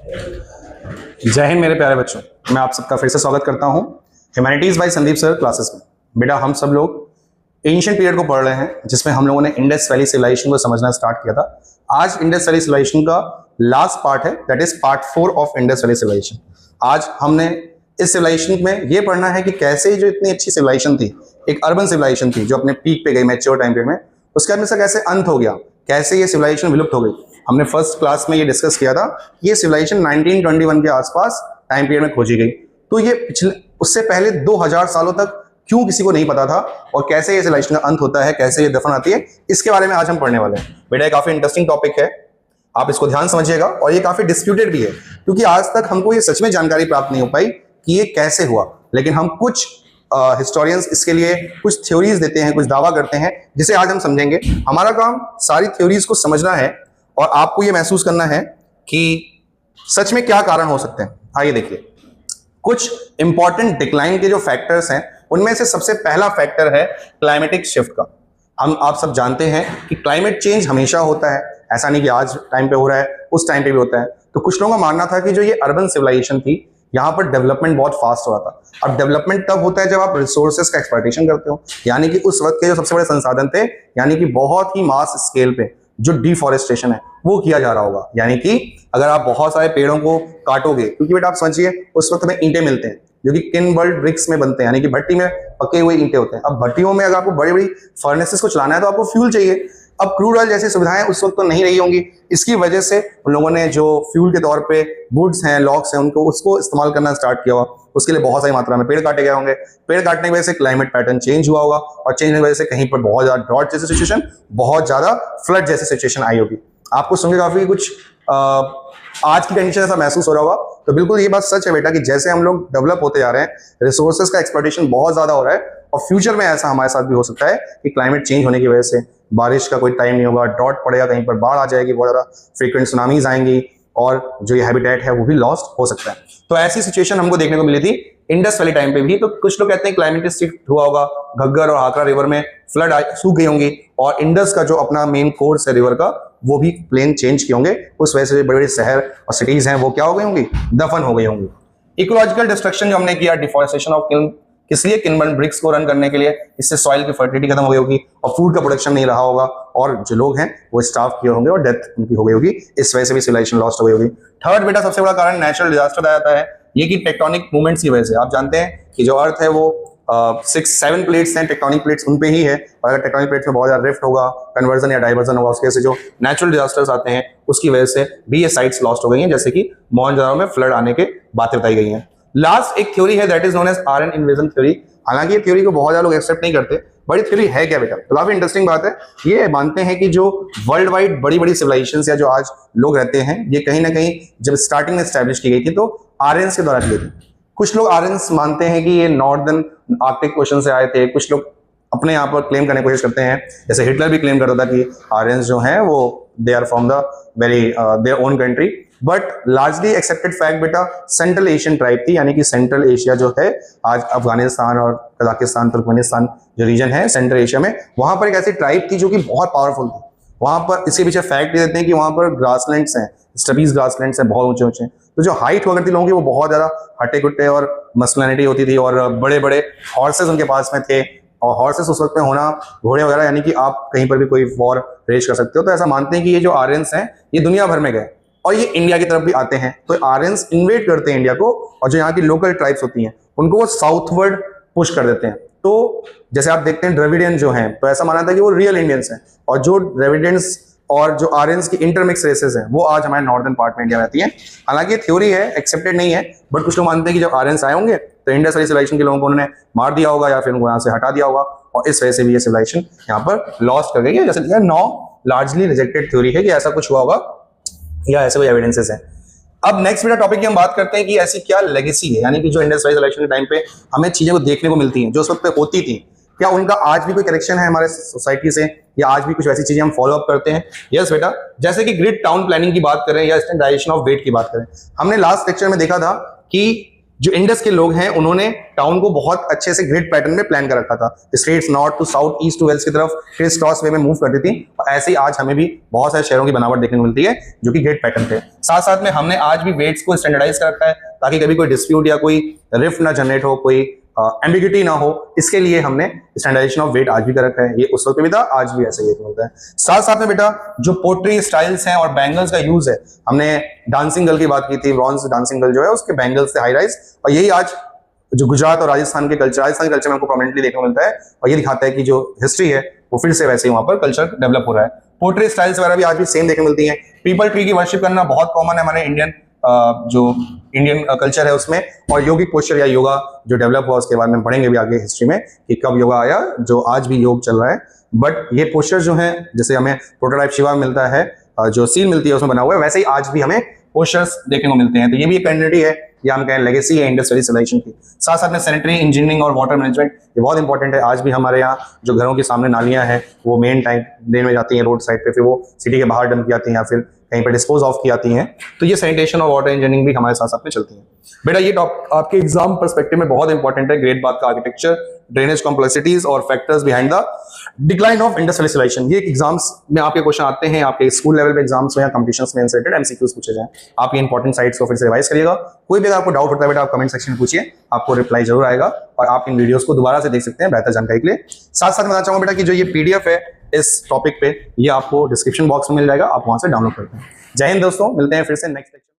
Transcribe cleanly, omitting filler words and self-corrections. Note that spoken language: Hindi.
जय हिंद मेरे प्यारे बच्चों, मैं आप सबका फिर से स्वागत करता हूं humanities by Sandeep sir classes में। बेटा, हम सब लोग एंशिएंट पीरियड को पढ़ रहे हैं, जिसमें हम लोगों ने इंडस वैली सिविलाइजेशन को समझना स्टार्ट किया था। आज इंडस वैली सिविलाइजेशन का लास्ट पार्ट है, that is part 4 of Indus valley civilization. आज हमने इस सिविलाइजेशन में ये पढ़ना है कि कैसे जो इतनी अच्छी सिविलाइजेशन थी, एक अर्बन सिविलाइजेशन थी जो अपने पीक पे गई मैच्योर टाइम पे में, उसके बाद में कैसे अंत हो गया, कैसे ये सिविलाइजेशन विलुप्त हो गई। हमने फर्स्ट क्लास में ये डिस्कस किया था कि ये सिविलाइजेशन 1921 के आसपास टाइम पीरियड में खोजी गई। तो ये पिछले उससे पहले 2000 सालों तक क्यों किसी को नहीं पता था, और कैसे ये सिविलाइजेशन का अंत होता है, कैसे ये दफन आती है, इसके बारे में आज हम पढ़ने वाले हैं। बेटा, काफी इंटरेस्टिंग टॉपिक है, आप इसको ध्यान समझिएगा। और ये काफी डिस्प्यूटेड भी है, क्योंकि आज तक हमको ये सच में जानकारी प्राप्त नहीं हो पाई कि ये कैसे हुआ। लेकिन हम कुछ हिस्टोरियंस इसके लिए कुछ थ्योरीज देते हैं, कुछ दावा करते हैं, जिसे आज हम समझेंगे। हमारा काम सारी थ्योरीज को समझना है और आपको ये महसूस करना है कि सच में क्या कारण हो सकते हैं। आइए देखिए, कुछ इंपॉर्टेंट डिक्लाइन के जो फैक्टर्स हैं, उनमें से सबसे पहला फैक्टर है क्लाइमेटिक शिफ्ट का। आप सब जानते हैं कि क्लाइमेट चेंज हमेशा होता है, ऐसा नहीं कि आज टाइम पे हो रहा है, उस टाइम पे भी होता है। तो कुछ लोगों का मानना था कि जो ये अर्बन सिविलाइजेशन थी, यहाँ पर डेवलपमेंट बहुत फास्ट हो रहा था। अब डेवलपमेंट तब होता है जब आप रिसोर्सेज का एक्सप्लॉयटेशन करते हो, यानी कि उस वक्त के जो सबसे बड़े संसाधन थे, यानी कि बहुत ही मास स्केल पे जो डिफॉरेस्टेशन है वो किया जा रहा होगा। यानी कि अगर आप बहुत सारे पेड़ों को काटोगे, क्योंकि बेटा आप समझिए उस वक्त में ईंटें मिलते हैं जो कि किनबर्ड ब्रिक्स में बनते हैं, यानी कि भट्टी में पके हुए ईंटें होते हैं। अब भट्टियों में अगर आपको बड़ी बड़ी फर्नेसेस को चलाना है तो आपको फ्यूल चाहिए। अब क्रूड ऑयल जैसी सुविधाएं उस वक्त तो नहीं रही होंगी, इसकी वजह से उन लोगों ने जो फ्यूल के तौर पे वुड्स हैं, लॉग्स हैं, उनको उसको इस्तेमाल करना स्टार्ट किया हुआ। उसके लिए बहुत सारी मात्रा में पेड़ काटे गए होंगे। पेड़ काटने की वजह से क्लाइमेट पैटर्न चेंज हुआ होगा, और चेंज होने की वजह से कहीं पर बहुत ज्यादा ड्रॉट जैसी सिचुएशन, बहुत ज्यादा फ्लड जैसी सिचुएशन आई होगी। आपको सुनकर काफी कुछ आज की कंडीशन ऐसा महसूस हो रहा होगा। तो बिल्कुल ये बात सच है बेटा कि जैसे हम लोग डेवलप होते जा रहे हैं, रिसोर्सेज का एक्सप्लॉयटेशन बहुत ज्यादा हो रहा है, और फ्यूचर में ऐसा हमारे साथ भी हो सकता है कि क्लाइमेट चेंज होने की वजह से बारिश का कोई टाइम नहीं होगा, ड्रॉट पड़ेगा, कहीं पर बाढ़ आ जाएगी, बहुत ज्यादा फ्रीक्वेंट सुनामीज आएंगी, और जो ये हैबिटेट है वो भी लॉस्ट हो सकता है। तो ऐसी सिचुएशन हमको देखने को मिली थी इंडस वैली टाइम पे भी। तो कुछ लोग कहते हैं क्लाइमेट शिफ्ट हुआ होगा, घग्गर और हाकरा रिवर में फ्लड सूख गई होंगी, और इंडस का जो अपना मेन कोर्स है रिवर का, वो भी प्लेन चेंज किए होंगे। उस वजह से बड़े बड़े शहर और सिटीज हैं वो क्या हो गई होंगी, दफन हो गई होंगी। इकोलॉजिकल डिस्ट्रक्शन जो हमने किया, डिफॉरेस्टेशन ऑफ किल्न, किस लिए किनबर्ड ब्रिक्स को रन करने के लिए, इससे सॉइल की फर्टिलिटी खत्म हो गई होगी, और फूड का प्रोडक्शन नहीं रहा होगा, और जो लोग हैं वो स्टार्व किए होंगे और डेथ उनकी हो गई होगी। इस वजह से भी सिविलाइजेशन लॉस्ट हो गई होगी। थर्ड बेटा, सबसे बड़ा कारण नेचुरल डिजास्टर आ जाता है, ये कि टेक्टोनिक मूवमेंट्स की वजह से। आप जानते हैं कि जो अर्थ है वो 6-7 प्लेट्स हैं, टेक्टोनिक प्लेट्स उन पे ही है, और अगर टेक्टोनिक प्लेट्स में बहुत ज्यादा रिफ्ट होगा, कन्वर्जन या डाइवर्जन होगा, उसके से जो नेचुरल डिजास्टर्स आते हैं उसकी वजह से भी ये साइट्स लॉस्ट हो गई हैं, जैसे कि मोहनजोदड़ो में फ्लड आने के बातें बताई गई हैं। लास्ट एक थ्योरी है, that is known as Aryan invasion theory. हालांकि ये थ्योरी को बहुत ज्यादा लोग एक्सेप्ट नहीं करते, बड़ी थ्योरी है क्या बेटा? तो काफी इंटरेस्टिंग बात है। ये मानते हैं कि जो वर्ल्ड वाइड बड़ी बड़ी सिविलाइजेशंस या जो आज लोग रहते हैं, ये कहीं ना कहीं जब स्टार्टिंग में स्टैब्लिश की गई थी तो आर्यंस के द्वारा की गई थी। कुछ लोग आर्यंस मानते हैं कि ये नॉर्दर्न आर्कटिक ओशन से आए थे, कुछ लोग अपने यहाँ पर क्लेम करने की कोशिश करते हैं, जैसे हिटलर भी क्लेम करता था कि आर्यंस जो हैं वो they are from the very their own country. But largely accepted fact बेटा सेंट्रल एशियन ट्राइब थी, यानी कि सेंट्रल एशिया जो है आज अफगानिस्तान और कजाकिस्तान, तुर्कमेनिस्तान जो रीजन है सेंट्रल एशिया में, वहां पर एक ऐसी ट्राइब थी जो कि बहुत पावरफुल थी। वहां पर इसके पीछे फैक्ट ये देते हैं कि वहां पर ग्रासलैंड्स हैं, स्टबीज ग्रासलैंड्स हैं, बहुत ऊंचे ऊंचे। तो जो हाइट हुआ करती लोगों की वो बहुत ज्यादा हट्टे गुट्टे और मस्कुलिनिटी होती थी, और बड़े बड़े हॉर्सेस उनके पास में थे, और हॉर्सेस उस वक्त में होना घोड़े वगैरह, यानी कि आप कहीं पर भी कोई वॉर रेज कर सकते हो। तो ऐसा मानते हैं कि ये जो आर्यंस हैं ये दुनिया भर में गए और ये इंडिया की तरफ भी आते हैं। तो आर्यंस इन्वेट करते हैं इंडिया को, और जो यहाँ की लोकल ट्राइब्स होती हैं उनको वो साउथवर्ड पुश कर देते हैं। तो जैसे आप देखते हैं द्रविडियन जो हैं, तो ऐसा माना था कि वो रियल इंडियंस हैं, और जो द्रविडियंस और जो आर्यंस की इंटरमिक्स रेसेस हैं वो आज हमारे नॉर्दर्न पार्ट में इंडिया में रहती हैं। हालांकि थ्योरी है, एक्सेप्टेड नहीं है, बट कुछ लोग मानते हैं कि जब आर्यंस आए होंगे तो इंडस वैली सिविलाइजेशन के लोगों को उन्होंने मार दिया होगा, या फिर उनको यहाँ से हटा दिया होगा, और इस वजह से भी ये सिविलाइजेशन यहाँ पर लॉस्ट कर गई है। जैसे नौ लार्जली रिजेक्टेड थ्योरी है कि ऐसा कुछ हुआ होगा, या ऐसे कोई एविडेंसेस हैं। अब नेक्स्ट बेटा टॉपिक की हम बात करते हैं कि ऐसी क्या लेगेसी है, यानी कि जो इंडस वैली सिविलाइजेशन के टाइम पे हमें चीजें को देखने को मिलती हैं जो उस वक्त पे होती थी, क्या उनका आज भी कोई कनेक्शन है हमारे सोसाइटी से, या आज भी कुछ वैसी चीजें हम फॉलो अप करते हैं? यस बेटा, जैसे कि ग्रिड टाउन प्लानिंग की बात करें या स्टैंडर्डाइजेशन ऑफ वेट की बात करें। हमने लास्ट लेक्चर में देखा था कि जो इंडस के लोग हैं उन्होंने टाउन को बहुत अच्छे से ग्रिड पैटर्न में प्लान कर रखा था। Streets north to south, east to west की तरफ क्रिस क्रॉस वे में मूव करती थी, और ऐसे ही आज हमें भी बहुत सारे शहरों की बनावट देखने को मिलती है जो कि ग्रिड पैटर्न थे। साथ साथ में हमने आज भी वेट्स को स्टैंडर्डाइज कर रखा है ताकि कभी कोई डिस्प्यूट या कोई रिफ्ट ना जनरेट हो, कोई एम्बिग्यूटी ना हो, इसके लिए हमने स्टैंडर्डाइजेशन ऑफ वेट आज भी कर रखा है। ये उस वक्त भी था, आज भी ऐसे ही मिलता है। साथ साथ में बेटा जो पोट्री स्टाइल्स हैं और बैंगल्स का यूज है, हमने डांसिंग गर्ल की बात की थी, ब्रॉन्ज डांसिंग गर्ल जो है उसके बैंगल्स थे हाई राइज, और यही आज जो गुजरात और राजस्थान के कल्चर में हमको प्रोमिनेंटली देखने को मिलता है, और ये दिखाता है कि जो हिस्ट्री है वो फिर से वैसे ही वहां पर कल्चर डेवलप हो रहा है। पोट्री स्टाइल्स वगैरह भी आज भी सेम देखने को मिलती है। पीपल ट्री की वर्शिप करना बहुत कॉमन है हमारे जो इंडियन कल्चर है उसमें, और योगिक पोस्चर या योगा जो डेवलप हुआ उसके बारे में पढ़ेंगे भी आगे हिस्ट्री में कि कब योगा आया, जो आज भी योग चल रहा है। बट ये पोस्चर जो है, जैसे हमें प्रोटोटाइप शिवा में मिलता है, जो सील मिलती है उसमें बना हुआ है, वैसे ही आज भी हमें पोस्चर्स देखने को मिलते हैं। तो ये भी एक आइडेंटिटी है, या हम कहें लेगेसी है इंडस वैली सिविलाइजेशन की। साथ साथ में सैनिटरी इंजीनियरिंग और वाटर मैनेजमेंट ये बहुत इंपॉर्टेंट है। आज भी हमारे यहाँ जो घरों के सामने नालियां हैं वो मेन टाइम ड्रेन में जाती हैं रोड साइड पे, फिर वो सिटी के बाहर डंप की जाती हैं या फिर कहीं पर डिस्पोज ऑफ की जाती हैं। तो ये सैनिटेशन और वाटर इंजीनियरिंग भी हमारे साथ साथ में चलती है। बेटा ये आपके एग्जाम पर्सपेक्टिव में बहुत इंपॉर्टेंट है, ग्रेट बात का आर्किटेक्चर, ड्रेनेज कॉम्प्लेक्सिटीज और factors behind the decline of Indus valley civilization. ये एग्जाम्स में आपके क्वेश्चन आते हैं, आपके स्कूल लेवल पे एग्जाम्स में या कंपटीशंस में इंसर्टेड एमसीक्यूज पूछे जाएं। आप ये इंपॉर्टेंट साइट्स को फिर से रिवाइज करिएगा। कोई भी अगर आपको डाउट होता है बेटा आप कमेंट सेक्शन में पूछिए, आपको रिप्लाई जरूर आएगा, और आप इन वीडियोस को दोबारा से देख सकते हैं बेहतर जानकारी के लिए। साथ साथ मैं बताना चाहूंगा बेटा कि जो ये पीडीएफ है इस टॉपिक पे, ये आपको डिस्क्रिप्शन बॉक्स में मिल जाएगा, आप वहां से डाउनलोड करते हैं। जय हिंद दोस्तों, मिलते हैं फिर से नेक्स्ट लेक्चर।